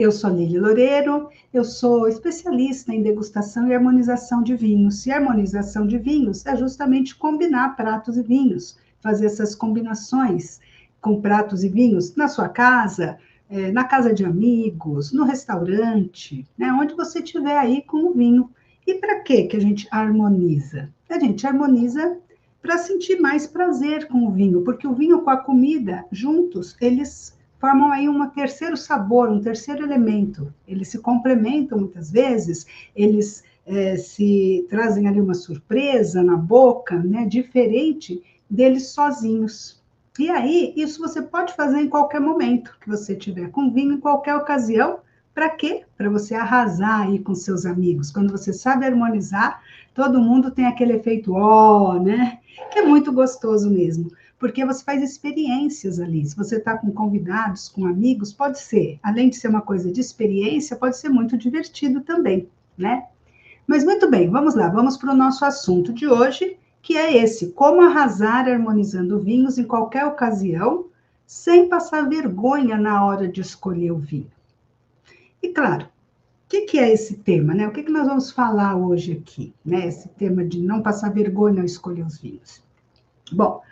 Eu sou Lili Loureiro, eu sou especialista em degustação e harmonização de vinhos. E harmonização de vinhos é justamente combinar pratos e vinhos, fazer essas combinações com pratos e vinhos na sua casa, na casa de amigos, no restaurante, né, onde você estiver aí com o vinho. E para que a gente harmoniza? A gente harmoniza para sentir mais prazer com o vinho, porque o vinho com a comida, juntos, eles formam aí um terceiro sabor, um terceiro elemento. Eles se complementam muitas vezes, eles se trazem ali uma surpresa na boca, né, diferente deles sozinhos. E aí, isso você pode fazer em qualquer momento que você tiver com vinho, em qualquer ocasião. Para quê? Para você arrasar aí com seus amigos. Quando você sabe harmonizar, todo mundo tem aquele efeito ó, né? Que é muito gostoso mesmo, porque você faz experiências ali. Se você está com convidados, com amigos, pode ser, além de ser uma coisa de experiência, pode ser muito divertido também, né? Mas muito bem, vamos lá, vamos para o nosso assunto de hoje, que é esse: como arrasar harmonizando vinhos em qualquer ocasião, sem passar vergonha na hora de escolher o vinho. E claro, o que é esse tema, né? O que nós vamos falar hoje aqui, né? Esse tema de não passar vergonha ao escolher os vinhos. Bom,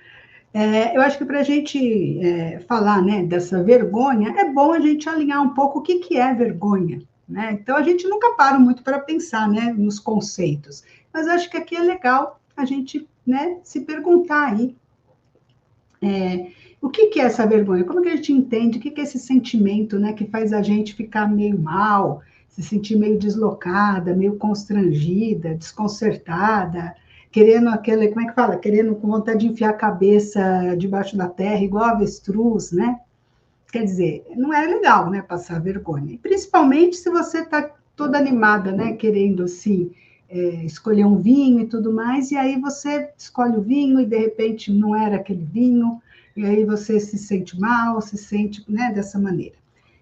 eu acho que para a gente falar, né, dessa vergonha, é bom a gente alinhar um pouco o que é vergonha, né? Então, a gente nunca para muito para pensar, né, nos conceitos, mas acho que aqui é legal a gente, né, se perguntar aí o que é essa vergonha, como que a gente entende, o que é esse sentimento, né, que faz a gente ficar meio mal, se sentir meio deslocada, meio constrangida, desconcertada, querendo aquele, como é que fala? Querendo com vontade de enfiar a cabeça debaixo da terra, igual avestruz, né? Quer dizer, não é legal, né, passar vergonha. E principalmente se você está toda animada, né, querendo, assim, escolher um vinho e tudo mais, e aí você escolhe o vinho e, de repente, não era aquele vinho, e aí você se sente mal, se sente, né, dessa maneira.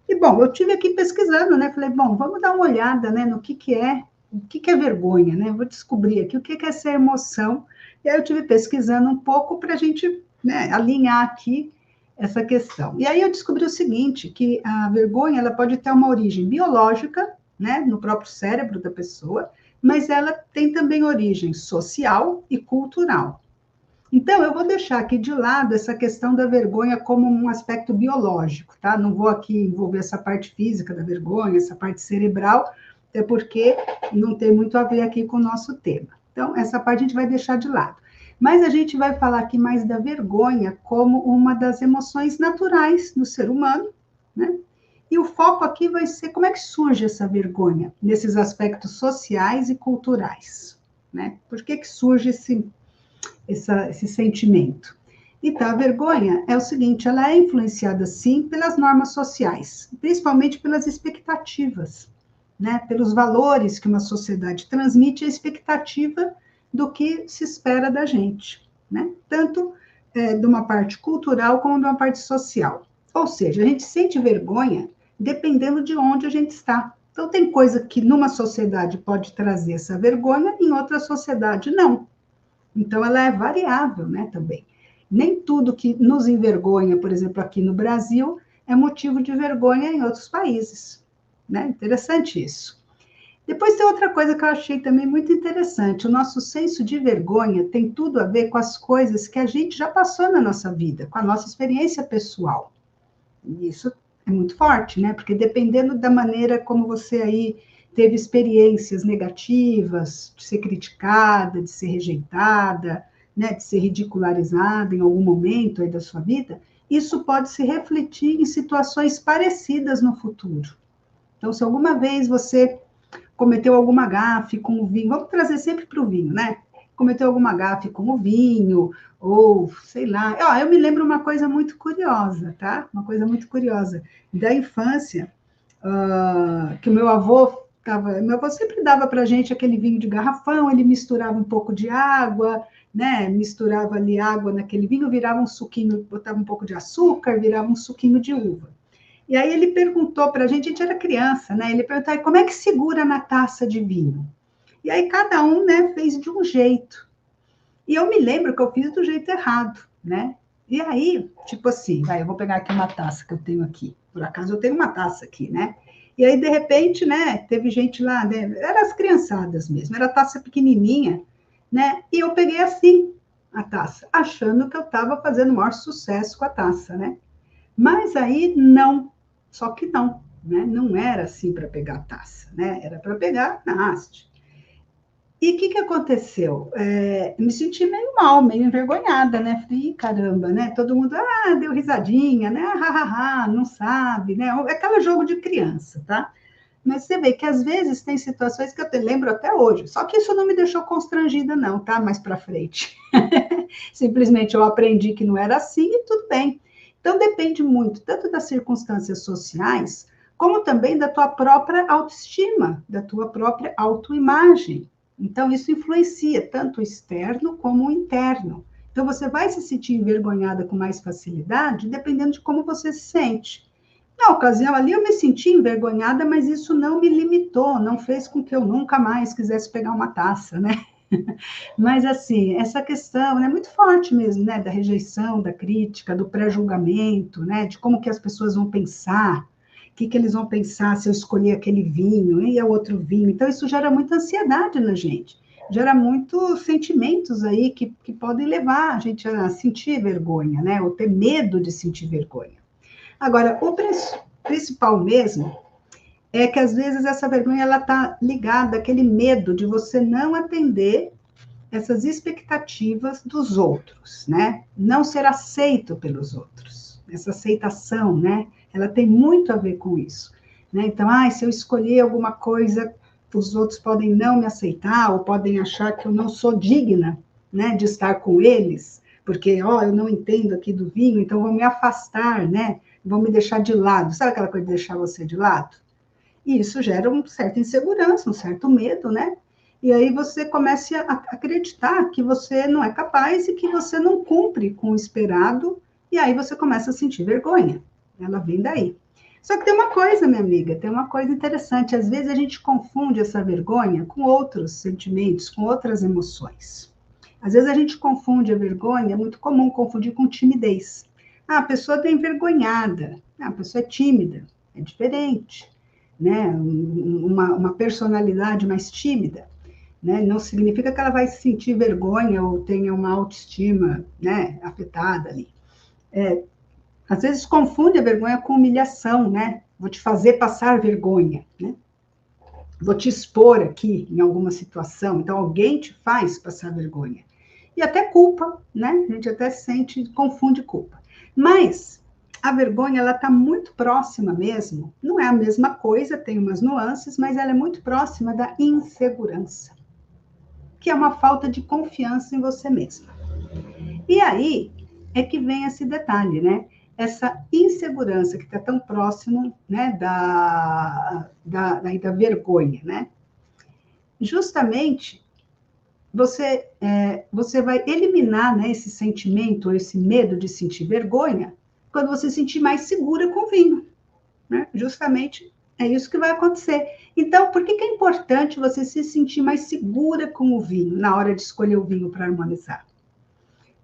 E, bom, eu tive aqui pesquisando, né, falei, bom, vamos dar uma olhada, né, no que é, o que é vergonha, né, vou descobrir aqui o que é essa emoção, e aí eu tive pesquisando um pouco para a gente, né, alinhar aqui essa questão. E aí eu descobri o seguinte, que a vergonha ela pode ter uma origem biológica, né, no próprio cérebro da pessoa, mas ela tem também origem social e cultural. Então, eu vou deixar aqui de lado essa questão da vergonha como um aspecto biológico, tá? Não vou aqui envolver essa parte física da vergonha, essa parte cerebral, até porque não tem muito a ver aqui com o nosso tema. Então, essa parte a gente vai deixar de lado. Mas a gente vai falar aqui mais da vergonha como uma das emoções naturais do ser humano, né? E o foco aqui vai ser como é que surge essa vergonha nesses aspectos sociais e culturais, né? Por que surge esse sentimento? Então, a vergonha é o seguinte, ela é influenciada, sim, pelas normas sociais, principalmente pelas expectativas, né? Pelos valores que uma sociedade transmite, a expectativa do que se espera da gente, né? Tanto de uma parte cultural como de uma parte social. Ou seja, a gente sente vergonha dependendo de onde a gente está. Então, tem coisa que numa sociedade pode trazer essa vergonha, em outra sociedade não. Então, ela é variável, né, também. Nem tudo que nos envergonha, por exemplo, aqui no Brasil, é motivo de vergonha em outros países, né? Interessante isso. Depois tem outra coisa que eu achei também muito interessante. O nosso senso de vergonha tem tudo a ver com as coisas que a gente já passou na nossa vida, com a nossa experiência pessoal. E isso é muito forte, né? Porque dependendo da maneira como você aí teve experiências negativas, de ser criticada, de ser rejeitada, né, de ser ridicularizada em algum momento aí da sua vida, isso pode se refletir em situações parecidas no futuro. Então, se alguma vez você cometeu alguma gafe com o vinho, vamos trazer sempre para o vinho, né? Cometeu alguma gafe com o vinho, ou sei lá. Eu me lembro uma coisa muito curiosa, tá? Uma coisa muito curiosa. Da infância, que o meu avô sempre dava para a gente aquele vinho de garrafão, ele misturava um pouco de água, né? Misturava ali água naquele vinho, virava um suquinho, botava um pouco de açúcar, virava um suquinho de uva. E aí ele perguntou para a gente era criança, né? Ele perguntou, como é que segura na taça de vinho? E aí cada um, né, fez de um jeito. E eu me lembro que eu fiz do jeito errado, né? E aí, tipo assim, eu vou pegar aqui uma taça que eu tenho aqui. Por acaso eu tenho uma taça aqui, né? E aí, de repente, né, teve gente lá, né, eram as criançadas mesmo, era taça pequenininha, né, e eu peguei assim a taça, achando que eu estava fazendo o maior sucesso com a taça, né? Mas aí não, só que não, né? Não era assim para pegar a taça, né? Era para pegar na haste. E o que aconteceu? Me senti meio mal, meio envergonhada, né? Falei, caramba, né? Todo mundo, deu risadinha, né? Não sabe, né? É aquele jogo de criança, tá? Mas você vê que às vezes tem situações que eu te lembro até hoje. Só que isso não me deixou constrangida, não, tá? Mais para frente. Simplesmente eu aprendi que não era assim e tudo bem. Então depende muito, tanto das circunstâncias sociais, como também da tua própria autoestima, da tua própria autoimagem. Então isso influencia tanto o externo como o interno. Então você vai se sentir envergonhada com mais facilidade, dependendo de como você se sente. Na ocasião ali eu me senti envergonhada, mas isso não me limitou, não fez com que eu nunca mais quisesse pegar uma taça, né? Mas assim, essa questão é muito forte mesmo, né, da rejeição, da crítica, do pré-julgamento, né, de como que as pessoas vão pensar, o que eles vão pensar se eu escolher aquele vinho e é outro vinho. Então isso gera muita ansiedade na gente, gera muitos sentimentos aí que podem levar a gente a sentir vergonha, né, ou ter medo de sentir vergonha. Agora, o principal mesmo é que às vezes essa vergonha ela está ligada àquele medo de você não atender essas expectativas dos outros, né? Não ser aceito pelos outros. Essa aceitação, né? Ela tem muito a ver com isso, né? Então, se eu escolher alguma coisa, os outros podem não me aceitar ou podem achar que eu não sou digna, né, de estar com eles, porque, eu não entendo aqui do vinho, então vão me afastar, né? Vão me deixar de lado. Sabe aquela coisa de deixar você de lado? E isso gera uma certa insegurança, um certo medo, né? E aí você começa a acreditar que você não é capaz e que você não cumpre com o esperado, e aí você começa a sentir vergonha. Ela vem daí. Só que tem uma coisa, minha amiga, tem uma coisa interessante. Às vezes a gente confunde essa vergonha com outros sentimentos, com outras emoções. Às vezes a gente confunde a vergonha, é muito comum confundir com timidez. A pessoa está envergonhada, a pessoa é tímida, é diferente, né? Uma personalidade mais tímida, né? Não significa que ela vai sentir vergonha ou tenha uma autoestima, né, afetada ali. Às vezes confunde a vergonha com humilhação, né? Vou te fazer passar vergonha, né? Vou te expor aqui em alguma situação, então alguém te faz passar vergonha. E até culpa, né? A gente até sente, confunde culpa. Mas a vergonha, ela está muito próxima mesmo, não é a mesma coisa, tem umas nuances, mas ela é muito próxima da insegurança, que é uma falta de confiança em você mesma. E aí é que vem esse detalhe, né? Essa insegurança que está tão próximo, né, da vergonha, né? Justamente você vai eliminar, né, esse sentimento, esse medo de sentir vergonha, quando você se sentir mais segura com o vinho, né? Justamente é isso que vai acontecer. Então, por que é importante você se sentir mais segura com o vinho na hora de escolher o vinho para harmonizar?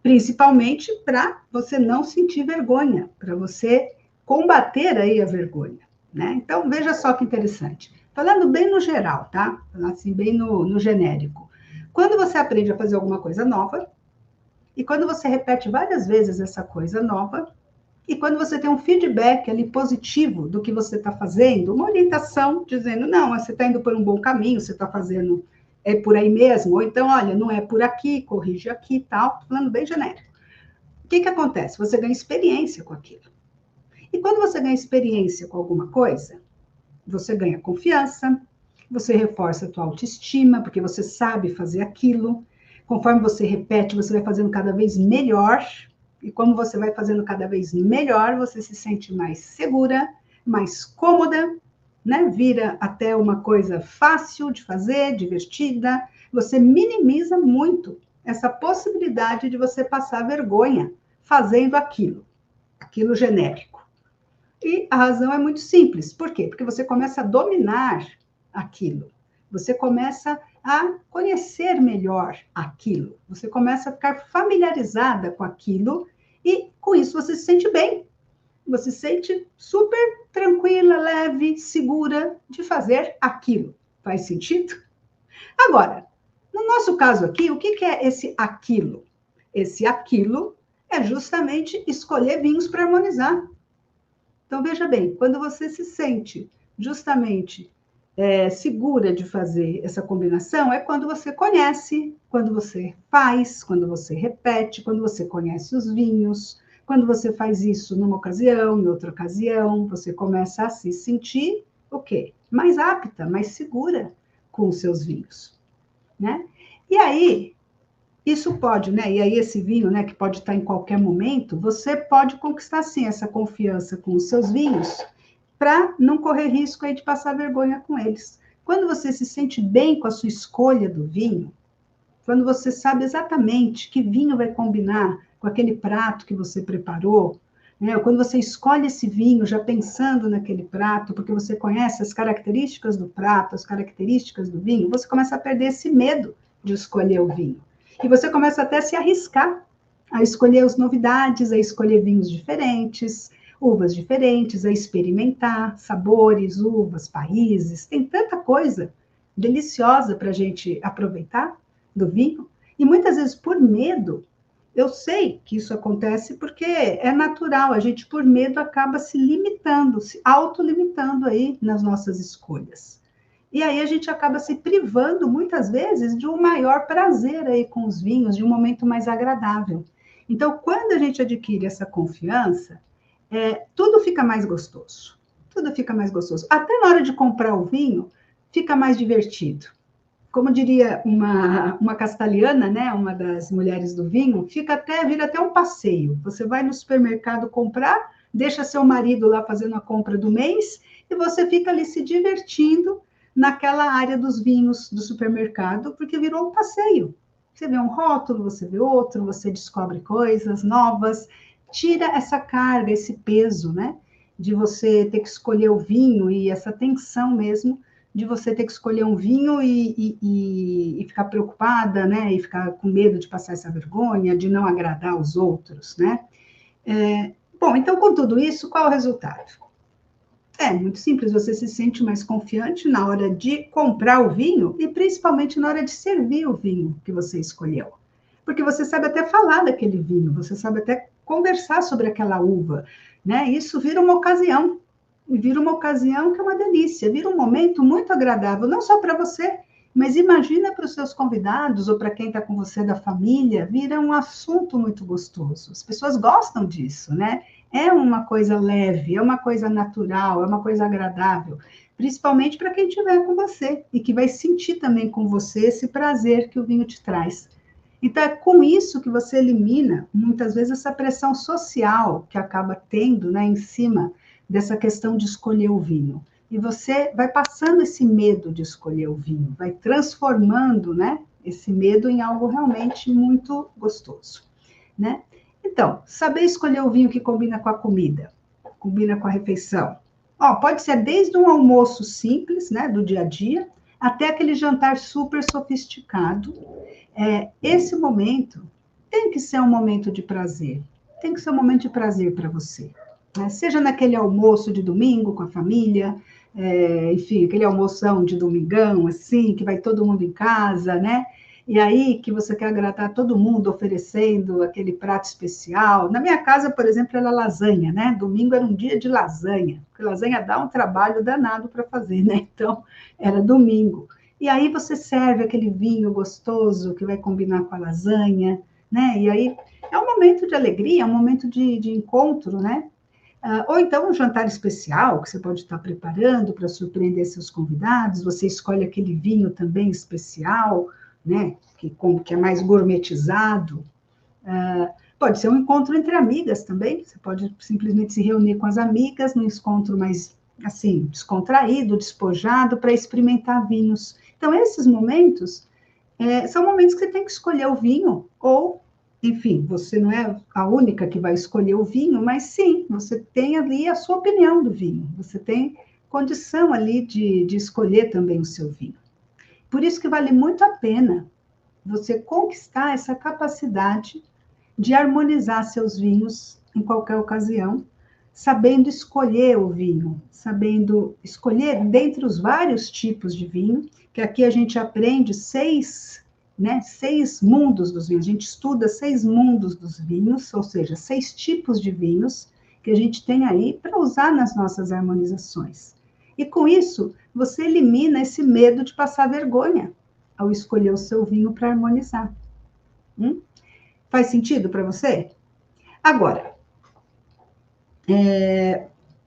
Principalmente para você não sentir vergonha, para você combater aí a vergonha, né? Então, veja só que interessante. Falando bem no geral, tá? Falando assim, bem no genérico. Quando você aprende a fazer alguma coisa nova, e quando você repete várias vezes essa coisa nova, e quando você tem um feedback ali positivo do que você está fazendo, uma orientação dizendo, não, você está indo por um bom caminho, você está fazendo por aí mesmo, ou então, olha, não é por aqui, corrige aqui e tal, falando bem genérico. O que acontece? Você ganha experiência com aquilo. E quando você ganha experiência com alguma coisa, você ganha confiança, você reforça a tua autoestima, porque você sabe fazer aquilo. Conforme você repete, você vai fazendo cada vez melhor. E como você vai fazendo cada vez melhor, você se sente mais segura, mais cômoda, né? Vira até uma coisa fácil de fazer, divertida. Você minimiza muito essa possibilidade de você passar vergonha fazendo aquilo genérico. E a razão é muito simples. Por quê? Porque você começa a dominar aquilo. Você começa a conhecer melhor aquilo. Você começa a ficar familiarizada com aquilo e com isso você se sente bem. Você se sente super tranquila, leve, segura de fazer aquilo. Faz sentido? Agora, no nosso caso aqui, o que é esse aquilo? Esse aquilo é justamente escolher vinhos para harmonizar. Então, veja bem, quando você se sente justamente segura de fazer essa combinação, é quando você conhece, quando você faz, quando você repete, quando você conhece os vinhos, quando você faz isso numa ocasião, em outra ocasião, você começa a se sentir o quê? Mais apta, mais segura com os seus vinhos, né? E aí, isso pode, né? E aí esse vinho, né, que pode estar em qualquer momento, você pode conquistar sim essa confiança com os seus vinhos para não correr risco aí de passar vergonha com eles. Quando você se sente bem com a sua escolha do vinho, quando você sabe exatamente que vinho vai combinar com aquele prato que você preparou, né? Ou quando você escolhe esse vinho já pensando naquele prato, porque você conhece as características do prato, as características do vinho, você começa a perder esse medo de escolher o vinho. E você começa até a se arriscar a escolher as novidades, a escolher vinhos diferentes, uvas diferentes, a experimentar sabores, uvas, países. Tem tanta coisa deliciosa para a gente aproveitar do vinho. E muitas vezes, por medo, eu sei que isso acontece porque é natural, a gente, por medo, acaba se limitando, se autolimitando aí nas nossas escolhas. E aí a gente acaba se privando, muitas vezes, de um maior prazer aí com os vinhos, de um momento mais agradável. Então, quando a gente adquire essa confiança, tudo fica mais gostoso. Tudo fica mais gostoso. Até na hora de comprar o vinho, fica mais divertido. Como diria uma castelhana, né, uma das mulheres do vinho, vira até um passeio. Você vai no supermercado comprar, deixa seu marido lá fazendo a compra do mês e você fica ali se divertindo naquela área dos vinhos do supermercado, porque virou um passeio. Você vê um rótulo, você vê outro, você descobre coisas novas, tira essa carga, esse peso, né, de você ter que escolher o vinho e essa tensão mesmo de você ter que escolher um vinho e ficar preocupada, né? E ficar com medo de passar essa vergonha, de não agradar os outros, né? Bom, então, com tudo isso, qual é o resultado? É muito simples, você se sente mais confiante na hora de comprar o vinho e principalmente na hora de servir o vinho que você escolheu. Porque você sabe até falar daquele vinho, você sabe até conversar sobre aquela uva, né? Isso vira uma ocasião que é uma delícia, vira um momento muito agradável, não só para você, mas imagina para os seus convidados ou para quem está com você da família, vira um assunto muito gostoso. As pessoas gostam disso, né? É uma coisa leve, é uma coisa natural, é uma coisa agradável, principalmente para quem estiver com você e que vai sentir também com você esse prazer que o vinho te traz. Então, é com isso que você elimina, muitas vezes, essa pressão social que acaba tendo, né, em cima dessa questão de escolher o vinho. E você vai passando esse medo de escolher o vinho, vai transformando, né, esse medo em algo realmente muito gostoso, né? Então, saber escolher o vinho que combina com a comida, combina com a refeição. Ó, pode ser desde um almoço simples, né, do dia a dia, até aquele jantar super sofisticado. Esse momento tem que ser um momento de prazer, tem que ser um momento de prazer para você. Né? Seja naquele almoço de domingo com a família, enfim, aquele almoção de domingão, assim, que vai todo mundo em casa, né? E aí que você quer agradar todo mundo oferecendo aquele prato especial. Na minha casa, por exemplo, era lasanha, né? Domingo era um dia de lasanha, porque lasanha dá um trabalho danado para fazer, né? Então, era domingo. E aí você serve aquele vinho gostoso que vai combinar com a lasanha, né? E aí é um momento de alegria, é um momento de encontro, né? Ou então um jantar especial que você pode estar preparando para surpreender seus convidados, você escolhe aquele vinho também especial, né, que é mais gourmetizado. Pode ser um encontro entre amigas também, você pode simplesmente se reunir com as amigas num encontro mais, assim, descontraído, despojado, para experimentar vinhos. Então, esses momentos são momentos que você tem que escolher o vinho, ou, enfim, você não é a única que vai escolher o vinho, mas sim, você tem ali a sua opinião do vinho, você tem condição ali de escolher também o seu vinho. Por isso que vale muito a pena você conquistar essa capacidade de harmonizar seus vinhos em qualquer ocasião, sabendo escolher o vinho, sabendo escolher dentre os vários tipos de vinho, que aqui a gente aprende seis mundos dos vinhos. A gente estuda 6 mundos dos vinhos, ou seja, 6 tipos de vinhos que a gente tem aí para usar nas nossas harmonizações. E com isso, você elimina esse medo de passar vergonha ao escolher o seu vinho para harmonizar. Faz sentido para você? Agora,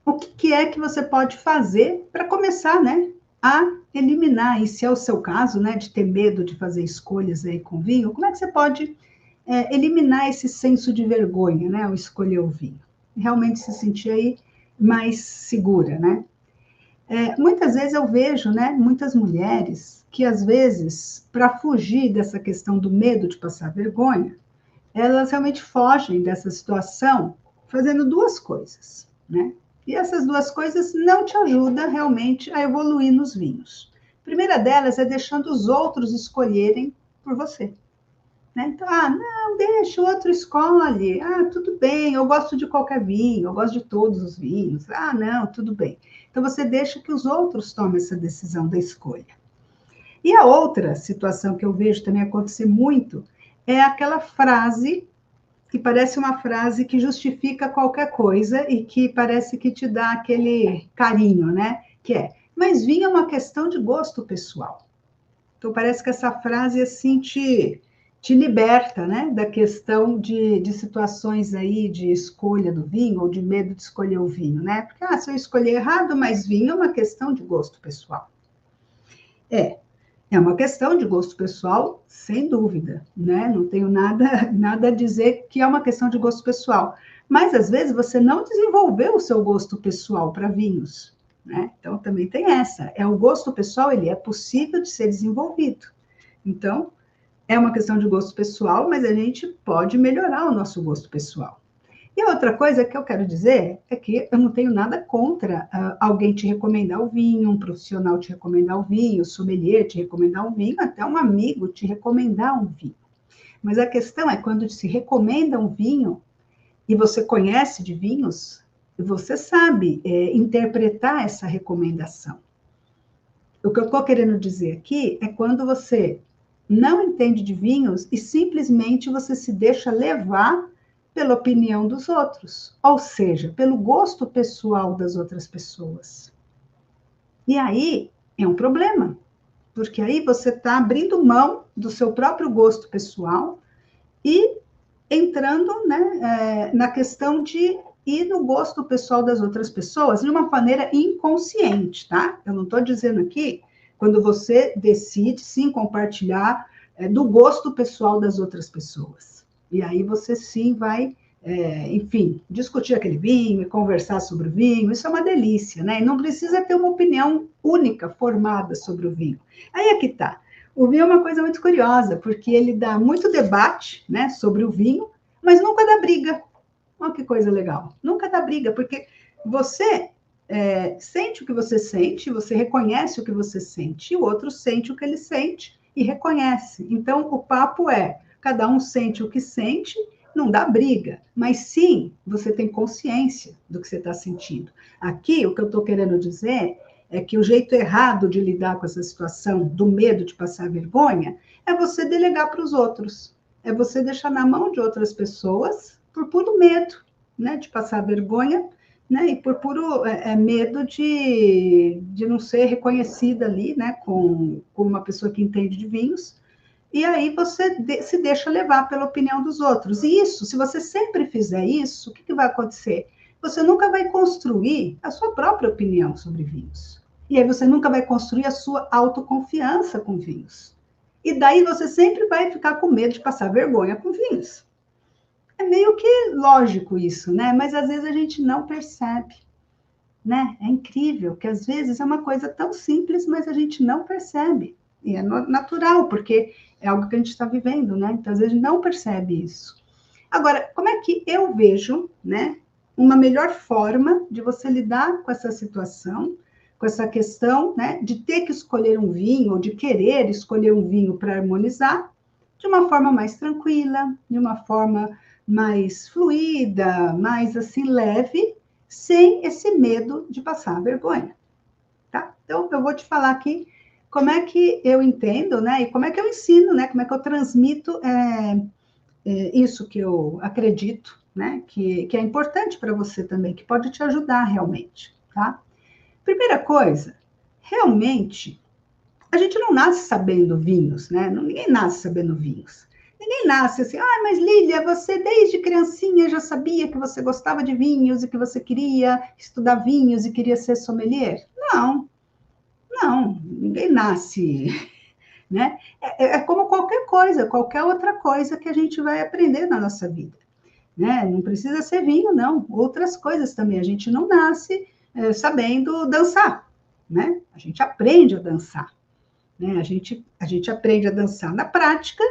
o que é que você pode fazer para começar, né, a eliminar, e se é o seu caso, né, de ter medo de fazer escolhas aí com vinho, como é que você pode eliminar esse senso de vergonha, né, ao escolher o vinho? Realmente se sentir aí mais segura, né? Muitas vezes eu vejo, né, muitas mulheres que, às vezes, para fugir dessa questão do medo de passar vergonha, elas realmente fogem dessa situação fazendo 2 coisas, né? E essas 2 coisas não te ajudam realmente a evoluir nos vinhos. A primeira delas é deixando os outros escolherem por você. Né? Então, não, deixa, o outro escolhe. Tudo bem, eu gosto de qualquer vinho, eu gosto de todos os vinhos. Não, tudo bem. Então, você deixa que os outros tomem essa decisão da escolha. E a outra situação que eu vejo também acontecer muito é aquela frase que parece uma frase que justifica qualquer coisa e que parece que te dá aquele carinho, né? Que mas vinho é uma questão de gosto pessoal. Então, parece que essa frase, assim, te liberta, né? Da questão de situações aí de escolha do vinho ou de medo de escolher o vinho, né? Porque, se eu escolher errado, mas vinho é uma questão de gosto pessoal. É uma questão de gosto pessoal, sem dúvida, né? Não tenho nada a dizer que é uma questão de gosto pessoal. Mas, às vezes, você não desenvolveu o seu gosto pessoal para vinhos, né? Então, também tem essa. O gosto pessoal, ele é possível de ser desenvolvido. Então, é uma questão de gosto pessoal, mas a gente pode melhorar o nosso gosto pessoal. E a outra coisa que eu quero dizer é que eu não tenho nada contra alguém te recomendar o vinho, um profissional te recomendar o vinho, o sommelier te recomendar um vinho, até um amigo te recomendar um vinho. Mas a questão é quando se recomenda um vinho e você conhece de vinhos, você sabe interpretar essa recomendação. O que eu estou querendo dizer aqui é quando você não entende de vinhos e simplesmente você se deixa levar pela opinião dos outros, ou seja, pelo gosto pessoal das outras pessoas. E aí é um problema, porque aí você está abrindo mão do seu próprio gosto pessoal e entrando, né, na questão de ir no gosto pessoal das outras pessoas de uma maneira inconsciente, tá? Eu não estou dizendo aqui quando você decide, sim, compartilhar do gosto pessoal das outras pessoas. E aí você, sim, vai, enfim, discutir aquele vinho e conversar sobre o vinho. Isso é uma delícia, né? E não precisa ter uma opinião única, formada sobre o vinho. Aí é que tá. O vinho é uma coisa muito curiosa, porque ele dá muito debate, né, sobre o vinho, mas nunca dá briga. Olha que coisa legal. Nunca dá briga, porque você sente o que você sente, você reconhece o que você sente, e o outro sente o que ele sente e reconhece. Então, o papo cada um sente o que sente, não dá briga, mas sim, você tem consciência do que você está sentindo. Aqui, o que eu estou querendo dizer é que o jeito errado de lidar com essa situação do medo de passar vergonha é você delegar para os outros, é você deixar na mão de outras pessoas por puro medo, né, de passar vergonha, né, e por puro medo de não ser reconhecida ali, né, como uma pessoa que entende de vinhos, e aí você se deixa levar pela opinião dos outros. E isso, se você sempre fizer isso, o que vai acontecer? Você nunca vai construir a sua própria opinião sobre vinhos. E aí você nunca vai construir a sua autoconfiança com vinhos. E daí você sempre vai ficar com medo de passar vergonha com vinhos. É meio que lógico isso, né? Mas às vezes a gente não percebe, né? É incrível que às vezes é uma coisa tão simples, mas a gente não percebe. E é natural, porque é algo que a gente está vivendo, né? Então às vezes a gente não percebe isso. Agora, como é que eu vejo, né, uma melhor forma de você lidar com essa situação, com essa questão, né, de ter que escolher um vinho, ou de querer escolher um vinho para harmonizar, de uma forma mais tranquila, de uma forma mais fluida, mais assim leve, sem esse medo de passar vergonha, tá? Então, eu vou te falar aqui como é que eu entendo, né? E como é que eu ensino, né? Como é que eu transmito isso que eu acredito, né? Que é importante para você também, que pode te ajudar realmente, tá? Primeira coisa, realmente, a gente não nasce sabendo vinhos, né? Ninguém nasce sabendo vinhos. Ninguém nasce assim, mas Lília, você desde criancinha já sabia que você gostava de vinhos e que você queria estudar vinhos e queria ser sommelier? Não, não, ninguém nasce, né? É como qualquer coisa, qualquer outra coisa que a gente vai aprender na nossa vida, né? Não precisa ser vinho, não. Outras coisas também. A gente não nasce sabendo dançar, né? A gente aprende a dançar, né? A gente aprende a dançar na prática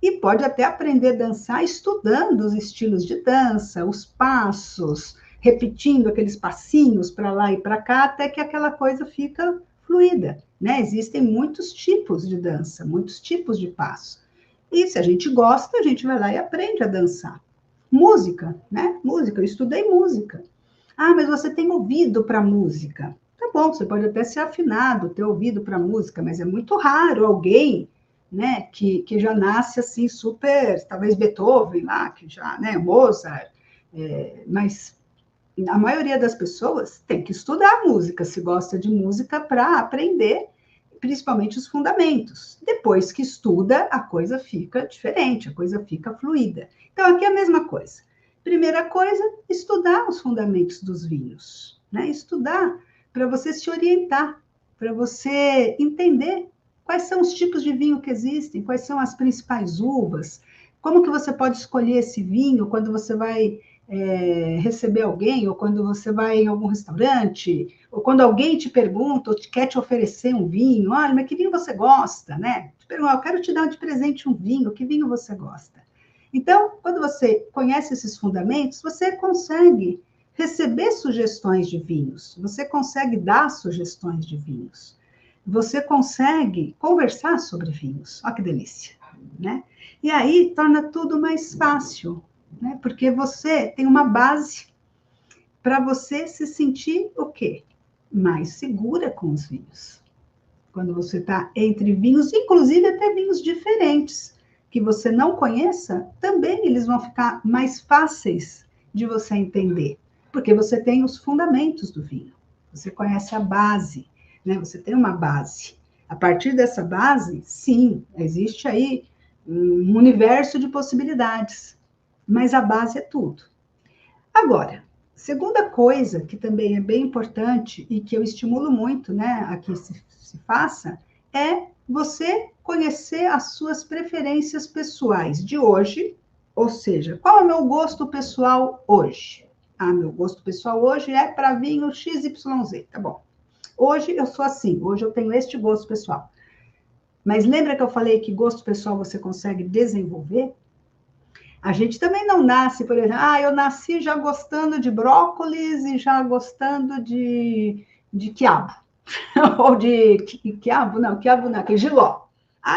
e pode até aprender a dançar estudando os estilos de dança, os passos, repetindo aqueles passinhos para lá e para cá, até que aquela coisa fica fluida, né? Existem muitos tipos de dança, muitos tipos de passo. E se a gente gosta, a gente vai lá e aprende a dançar. Música, né? Música, eu estudei música. Mas você tem ouvido para música. Tá bom, você pode até ser afinado, ter ouvido para música, mas é muito raro alguém, né, que já nasce assim super, talvez Beethoven lá, que já, né, Mozart, mas a maioria das pessoas tem que estudar música, se gosta de música, para aprender, principalmente os fundamentos. Depois que estuda, a coisa fica diferente, a coisa fica fluida. Então, aqui é a mesma coisa. Primeira coisa, estudar os fundamentos dos vinhos, né? Estudar para você se orientar, para você entender quais são os tipos de vinho que existem, quais são as principais uvas, como que você pode escolher esse vinho quando você vai receber alguém, ou quando você vai em algum restaurante, ou quando alguém te pergunta, ou quer te oferecer um vinho, olha, mas que vinho você gosta, né? Te pergunta, eu quero te dar de presente um vinho, que vinho você gosta? Então, quando você conhece esses fundamentos, você consegue receber sugestões de vinhos, você consegue dar sugestões de vinhos, você consegue conversar sobre vinhos. Olha que delícia, né? E aí torna tudo mais fácil, né? Porque você tem uma base para você se sentir o quê? Mais segura com os vinhos. Quando você está entre vinhos, inclusive até vinhos diferentes, que você não conheça, também eles vão ficar mais fáceis de você entender, porque você tem os fundamentos do vinho, você conhece a base, né? Você tem uma base. A partir dessa base, sim, existe aí um universo de possibilidades, mas a base é tudo. Agora, segunda coisa que também é bem importante e que eu estimulo muito, né, a que se faça, é você conhecer as suas preferências pessoais de hoje, ou seja, qual é o meu gosto pessoal hoje? Meu gosto pessoal hoje é para vinho XYZ, tá bom. Hoje eu sou assim, hoje eu tenho este gosto pessoal. Mas lembra que eu falei que gosto pessoal você consegue desenvolver? A gente também não nasce, por exemplo, eu nasci já gostando de brócolis e já gostando de quiabo. Ou de quiabo não, que é jiló.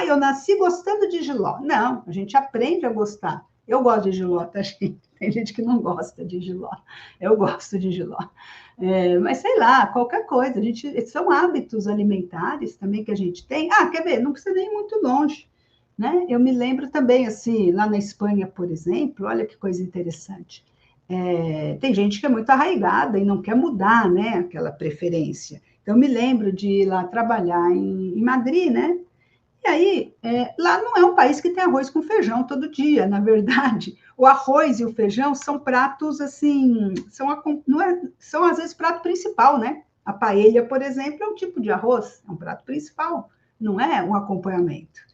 Eu nasci gostando de jiló. Não, a gente aprende a gostar. Eu gosto de jiló, tá, gente? Tem gente que não gosta de jiló. Eu gosto de jiló. Mas sei lá, qualquer coisa. São hábitos alimentares também que a gente tem. Quer ver? Não precisa nem ir muito longe. Né? Eu me lembro também, assim, lá na Espanha, por exemplo, olha que coisa interessante. Tem gente que é muito arraigada e não quer mudar, né, aquela preferência. Então, eu me lembro de ir lá trabalhar em Madrid, né? E aí, lá não é um país que tem arroz com feijão todo dia, na verdade. O arroz e o feijão são pratos, assim, não é, são às vezes prato principal, né? A paella, por exemplo, é um tipo de arroz, é um prato principal, não é um acompanhamento.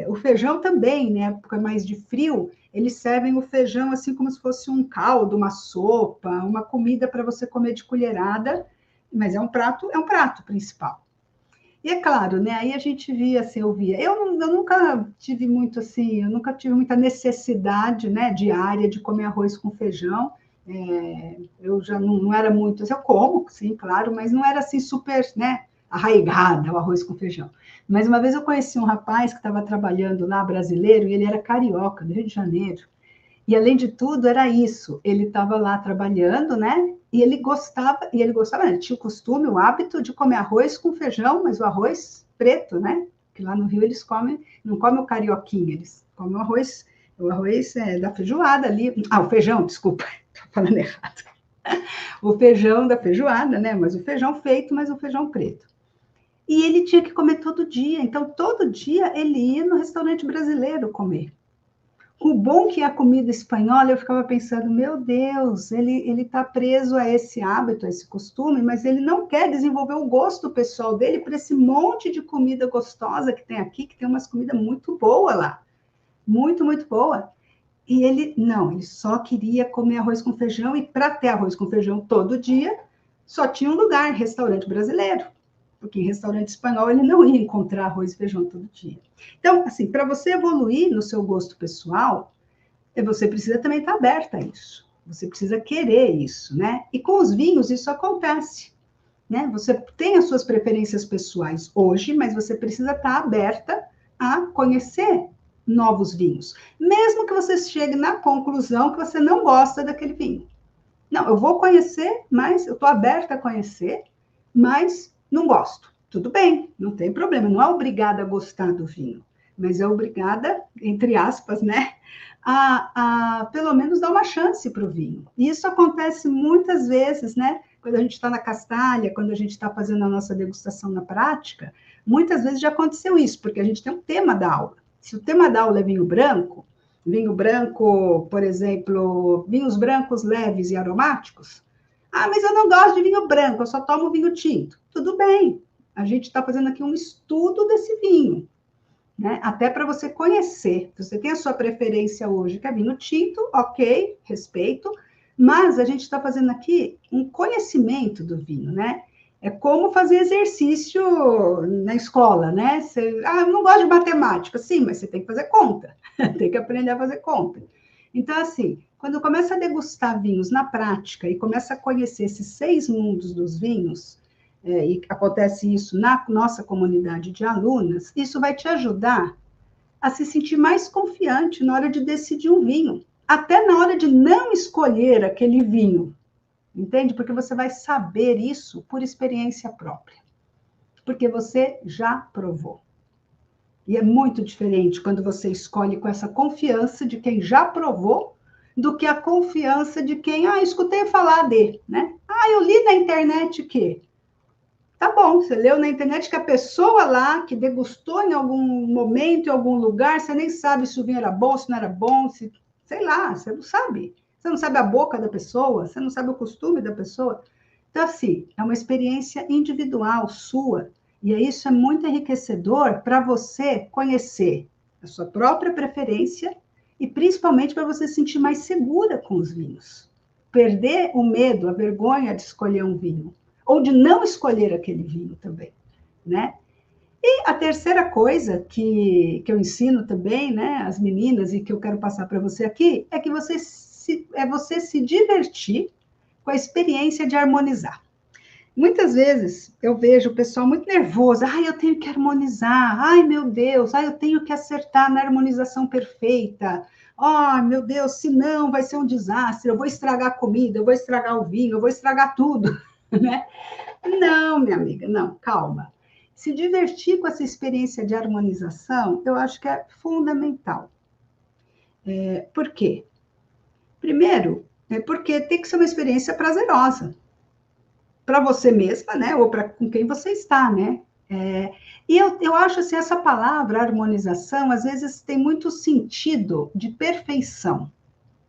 O feijão também, né? Época mais de frio, eles servem o feijão assim como se fosse um caldo, uma sopa, uma comida para você comer de colherada, mas é um prato principal. E é claro, né? Aí a gente via, assim, eu via. Eu nunca tive muito assim, eu nunca tive muita necessidade, né, diária de comer arroz com feijão. Eu já não era muito, assim, eu como, sim, claro, mas não era assim super, né, arraigada o arroz com feijão. Mas uma vez eu conheci um rapaz que estava trabalhando lá, brasileiro, e ele era carioca, do Rio de Janeiro. E além de tudo, era isso. Ele estava lá trabalhando, né? ele tinha o costume, o hábito de comer arroz com feijão, mas o arroz preto, né? Que lá no Rio eles comem, não comem o carioquinho, eles comem o arroz da feijoada ali. Ah, o feijão, desculpa, estou falando errado. O feijão da feijoada, né? Mas o feijão feito, mas o feijão preto. E ele tinha que comer todo dia, então todo dia ele ia no restaurante brasileiro comer. O bom que é a comida espanhola, eu ficava pensando, meu Deus, ele está preso a esse hábito, a esse costume, mas ele não quer desenvolver o gosto pessoal dele para esse monte de comida gostosa que tem aqui, que tem umas comidas muito boas lá. Muito, muito boa. E ele, não, ele só queria comer arroz com feijão, e para ter arroz com feijão todo dia, só tinha um lugar, restaurante brasileiro. Porque em restaurante espanhol ele não ia encontrar arroz e feijão todo dia. Então, assim, para você evoluir no seu gosto pessoal, você precisa também estar aberta a isso. Você precisa querer isso, né? E com os vinhos isso acontece, né? Você tem as suas preferências pessoais hoje, mas você precisa estar aberta a conhecer novos vinhos. Mesmo que você chegue na conclusão que você não gosta daquele vinho. Não, eu vou conhecer, mas eu estou aberta a conhecer, mas não gosto. Tudo bem, não tem problema, não é obrigada a gostar do vinho, mas é obrigada, entre aspas, né, a pelo menos dar uma chance para o vinho. E isso acontece muitas vezes, né, quando a gente está na castalha, quando a gente está fazendo a nossa degustação na prática, muitas vezes já aconteceu isso, porque a gente tem um tema da aula. Se o tema da aula é vinho branco, por exemplo, vinhos brancos leves e aromáticos. Ah, mas eu não gosto de vinho branco, eu só tomo vinho tinto. Tudo bem, a gente está fazendo aqui um estudo desse vinho, né? Até para você conhecer. Você tem a sua preferência hoje, que é vinho tinto, ok, respeito, mas a gente está fazendo aqui um conhecimento do vinho, né? É como fazer exercício na escola, né? Eu não gosto de matemática. Sim, mas você tem que fazer conta. Tem que aprender a fazer conta. Então, assim, quando começa a degustar vinhos na prática e começa a conhecer esses 6 mundos dos vinhos, e acontece isso na nossa comunidade de alunas, isso vai te ajudar a se sentir mais confiante na hora de decidir um vinho. Até na hora de não escolher aquele vinho. Entende? Porque você vai saber isso por experiência própria. Porque você já provou. E é muito diferente quando você escolhe com essa confiança de quem já provou, do que a confiança de quem, escutei falar de, né? Eu li na internet que... Tá bom, você leu na internet que a pessoa lá, que degustou em algum momento, em algum lugar, você nem sabe se o vinho era bom, se não era bom, sei lá, você não sabe. Você não sabe a boca da pessoa, você não sabe o costume da pessoa. Então, assim, é uma experiência individual sua, e isso é muito enriquecedor para você conhecer a sua própria preferência e principalmente para você se sentir mais segura com os vinhos. Perder o medo, a vergonha de escolher um vinho, ou de não escolher aquele vinho também, né? E a terceira coisa que eu ensino também, né, as meninas, e que eu quero passar para você aqui, é que você se divertir com a experiência de harmonizar. Muitas vezes eu vejo o pessoal muito nervoso. Eu tenho que harmonizar. Meu Deus. Eu tenho que acertar na harmonização perfeita. Meu Deus, senão vai ser um desastre. Eu vou estragar a comida, eu vou estragar o vinho, eu vou estragar tudo, né? Não, minha amiga, não, calma. Se divertir com essa experiência de harmonização, eu acho que é fundamental. Por quê? Primeiro, porque tem que ser uma experiência prazerosa. Para você mesma, né? Ou para com quem você está, né? E eu acho assim, essa palavra harmonização, às vezes tem muito sentido de perfeição.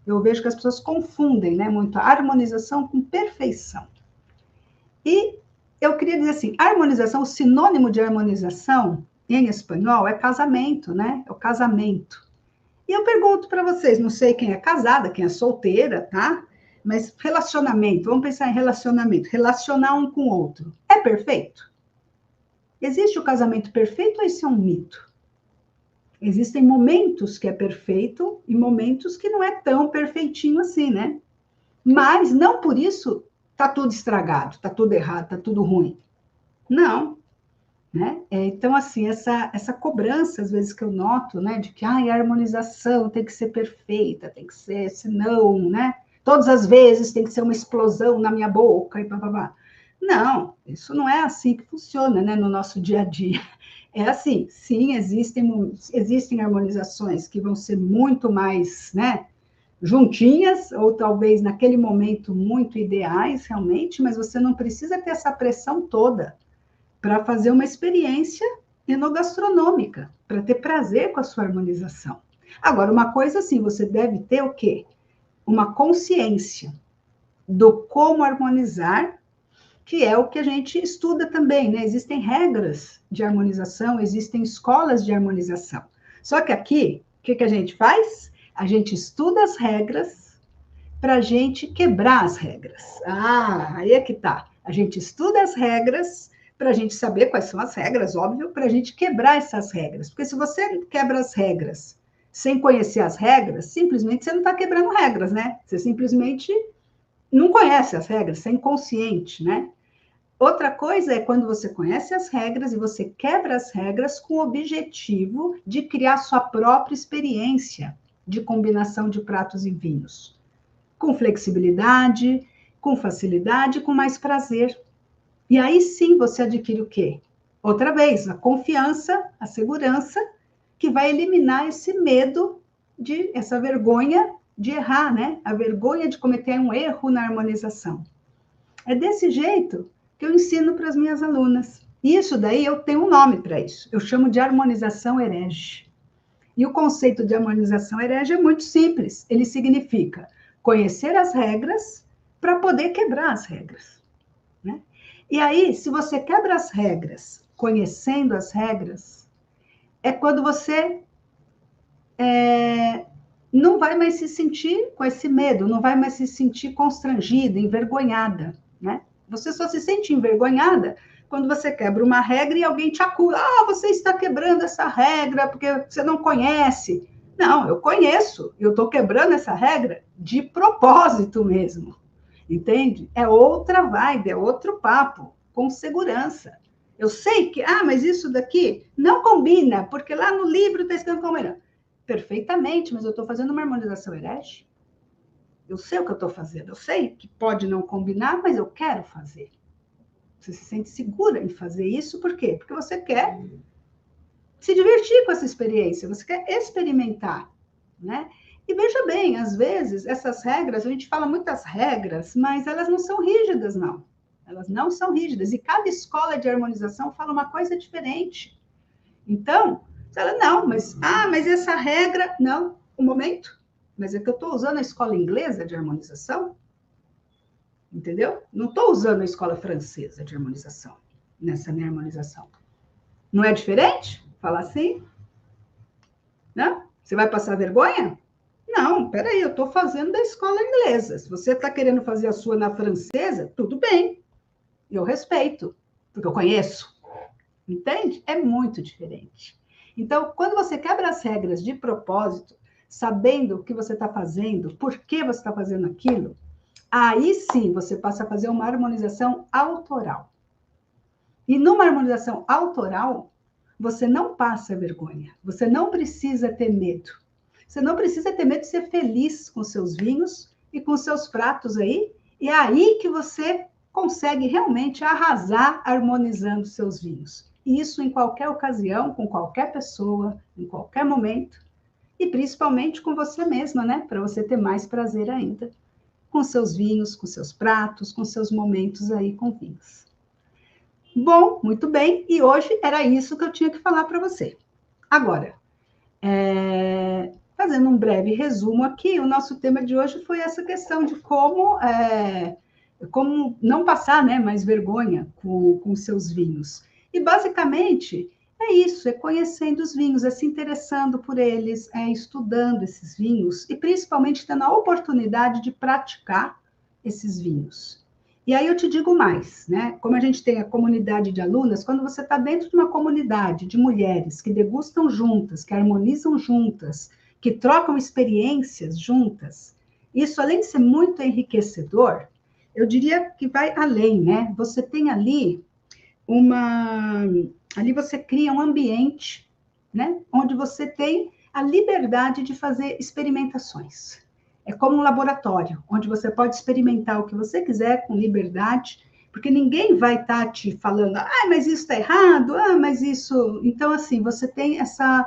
Eu vejo que as pessoas confundem, né, muito a harmonização com perfeição. E eu queria dizer assim, harmonização, o sinônimo de harmonização em espanhol é casamento, né? É o casamento. E eu pergunto para vocês, não sei quem é casada, quem é solteira, tá? Mas relacionamento, vamos pensar em relacionamento, relacionar um com o outro. É perfeito? Existe o casamento perfeito ou isso é um mito? Existem momentos que é perfeito e momentos que não é tão perfeitinho assim, né? Mas não por isso tá tudo estragado, tá tudo errado, tá tudo ruim. Não, né? Então, assim, essa cobrança, às vezes, que eu noto, né, de que a harmonização tem que ser perfeita, tem que ser, senão, né, todas as vezes tem que ser uma explosão na minha boca e papapá. Não, isso não é assim que funciona, né, no nosso dia a dia. É assim, sim, existem harmonizações que vão ser muito mais, né, juntinhas, ou talvez naquele momento muito ideais, realmente, mas você não precisa ter essa pressão toda para fazer uma experiência enogastronômica, para ter prazer com a sua harmonização. Agora, uma coisa assim, você deve ter o quê? Uma consciência do como harmonizar, que é o que a gente estuda também, né? Existem regras de harmonização, existem escolas de harmonização. Só que aqui, o que a gente faz? A gente estuda as regras para a gente quebrar as regras. Ah, aí é que tá. A gente estuda as regras para a gente saber quais são as regras, óbvio, para a gente quebrar essas regras. Porque se você quebra as regras sem conhecer as regras, simplesmente você não está quebrando regras, né? Você simplesmente não conhece as regras, você é inconsciente, né? Outra coisa é quando você conhece as regras e você quebra as regras com o objetivo de criar sua própria experiência de combinação de pratos e vinhos. Com flexibilidade, com facilidade, com mais prazer. E aí sim você adquire o quê? Outra vez, a confiança, a segurança, que vai eliminar esse medo essa vergonha de errar, né? A vergonha de cometer um erro na harmonização. É desse jeito que eu ensino para as minhas alunas. E isso daí eu tenho um nome para isso. Eu chamo de harmonização herege. E o conceito de harmonização herege é muito simples. Ele significa conhecer as regras para poder quebrar as regras, né? E aí, se você quebra as regras, conhecendo as regras, é quando você não vai mais se sentir com esse medo, não vai mais se sentir constrangida, envergonhada, né? Você só se sente envergonhada quando você quebra uma regra e alguém te acusa. Ah, você está quebrando essa regra porque você não conhece. Não, eu conheço. Eu estou quebrando essa regra de propósito mesmo. Entende? É outra vibe, é outro papo, com segurança. Eu sei que, mas isso daqui não combina, porque lá no livro está escrito combinando. Perfeitamente, mas eu estou fazendo uma harmonização herege. Eu sei o que eu estou fazendo, eu sei que pode não combinar, mas eu quero fazer. Você se sente segura em fazer isso, por quê? Porque você quer se divertir com essa experiência, você quer experimentar, né? E veja bem, às vezes, essas regras, a gente fala muitas regras, mas elas não são rígidas, não. Elas não são rígidas. E cada escola de harmonização fala uma coisa diferente. Então, ela, não, mas essa regra, não, um momento. Mas é que eu estou usando a escola inglesa de harmonização, entendeu? Não estou usando a escola francesa de harmonização, nessa minha harmonização. Não é diferente? Falar assim? Né? Você vai passar vergonha? Não, peraí, eu estou fazendo da escola inglesa. Se você está querendo fazer a sua na francesa, tudo bem. Eu respeito, porque eu conheço. Entende? É muito diferente. Então, quando você quebra as regras de propósito, sabendo o que você está fazendo, por que você está fazendo aquilo, aí sim você passa a fazer uma harmonização autoral. E numa harmonização autoral, você não passa vergonha, você não precisa ter medo. Você não precisa ter medo de ser feliz com seus vinhos e com seus pratos aí, e é aí que você consegue realmente arrasar harmonizando seus vinhos. E isso em qualquer ocasião, com qualquer pessoa, em qualquer momento, e principalmente com você mesma, né? Para você ter mais prazer ainda com seus vinhos, com seus pratos, com seus momentos aí com vinhos. Bom, muito bem, e hoje era isso que eu tinha que falar para você. Agora, fazendo um breve resumo aqui, o nosso tema de hoje foi essa questão de como não passar, né, mais vergonha com seus vinhos. E basicamente é isso, é conhecendo os vinhos, é se interessando por eles, é estudando esses vinhos e principalmente tendo a oportunidade de praticar esses vinhos. E aí eu te digo mais, né? Como a gente tem a comunidade de alunas, quando você está dentro de uma comunidade de mulheres que degustam juntas, que harmonizam juntas, que trocam experiências juntas, isso além de ser muito enriquecedor, eu diria que vai além, né? Você tem ali ali você cria um ambiente, né? Onde você tem a liberdade de fazer experimentações. é como um laboratório, onde você pode experimentar o que você quiser com liberdade, porque ninguém vai estar te falando, ah, mas isso está errado, ah, mas isso... Então, assim, você tem essa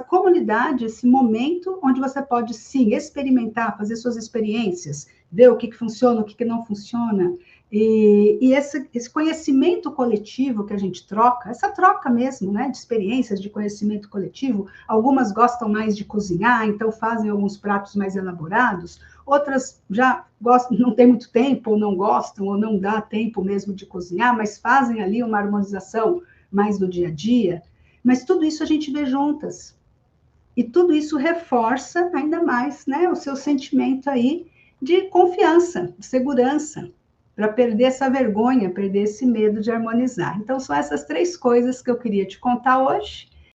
comunidade, esse momento onde você pode, sim, experimentar, fazer suas experiências, ver o que funciona, o que não funciona. E esse conhecimento coletivo que a gente troca, essa troca mesmo, né, de experiências, de conhecimento coletivo, algumas gostam mais de cozinhar, então fazem alguns pratos mais elaborados, outras já gostam, não tem muito tempo, ou não gostam, ou não dá tempo mesmo de cozinhar, mas fazem ali uma harmonização mais do dia a dia. Mas tudo isso a gente vê juntas. E tudo isso reforça ainda mais, né, o seu sentimento aí de confiança, de segurança, para perder essa vergonha, perder esse medo de harmonizar. Então, são essas três coisas que eu queria te contar hoje.